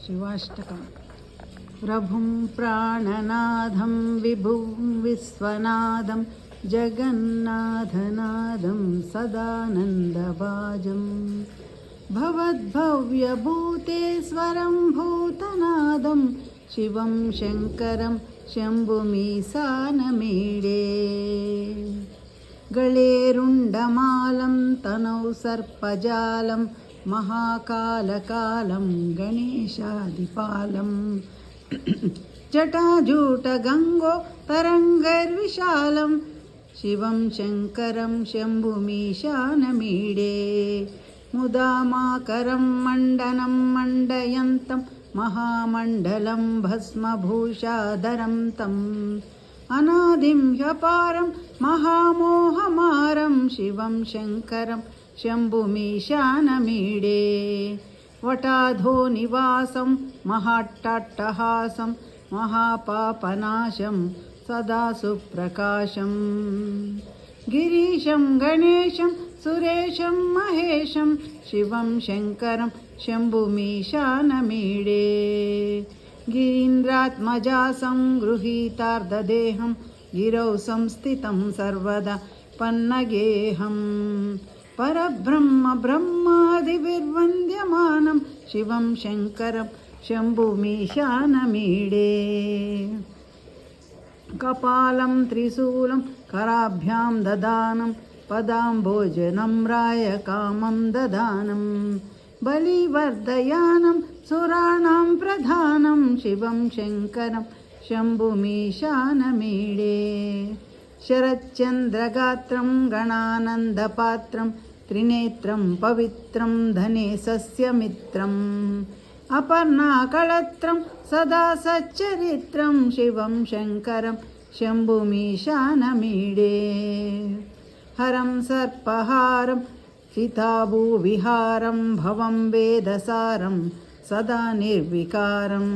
शिवाष्टकम्। प्रभुं प्राणनाथं विभुं विश्वनाथं जगन्नाथनाथं सदानन्दभाजं भवद्भव्यभूतेश्वरं भूतनादं शिवं शङ्करं शम्भुमीशानमीडे गळेरुण्डमालं तनौ सर्पजालं महाकालकालं गणेशादिपालं जटाजूटगङ्गो तरङ्गैर्विशालं शिवं शङ्करं शम्भुमीशानमीडे मुदामाकरं मण्डनं मण्डयन्तं महामण्डलं भस्मभूषाधरं तम् अनादिं ह्यपारं महामोहमारं शिवं शङ्करं शम्भुमीशानमीडे वटाधो निवासं महाट्टहासं महापापनाशं सदा सुप्रकाशं गिरीशं गणेशं सुरेशं महेशं शिवं शङ्करं शम्भुमीशानमीडे गिरीन्द्रात्मजासं गृहीतार्धदेहं गिरौ संस्थितं सर्वदा पन्नगेहं परब्रह्म ब्रह्मादिभिर्वन्द्यमानं शिवं शङ्करं शम्भुमीशानमीडे कपालं त्रिशूलं कराभ्यां ददानं पदाम्भोजनं रायकामं ददानं बलिवर्धयानं सुराणां प्रधानं शिवं शङ्करं शम्भुमीशानमीडे शरच्चन्द्रगात्रं गणानन्दपात्रं त्रिनेत्रं पवित्रं धने सस्यमित्रम् अपर्णाकळत्रं सदा सच्चरित्रं शिवं शङ्करं शम्भुमीशानमीडे हरं सर्पहारं चिताभूविहारं भवं वेदसारं सदा निर्विकारं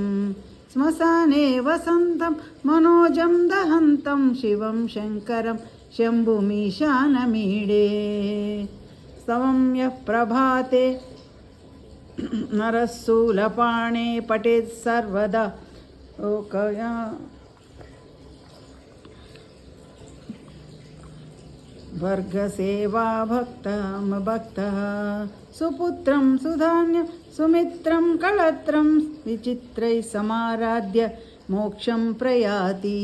श्मशाने वसन्तं मनोजं दहन्तं शिवं शङ्करं शम्भुमीशानमीडे स्तवं यः प्रभाते नरस्सूलपाणे पठेत् सर्वदा लोकया वर्गसेवा भक्तः सुपुत्रं सुधान्यं सुमित्रं कळत्रं विचित्रैः समाराध्य मोक्षं प्रयाति।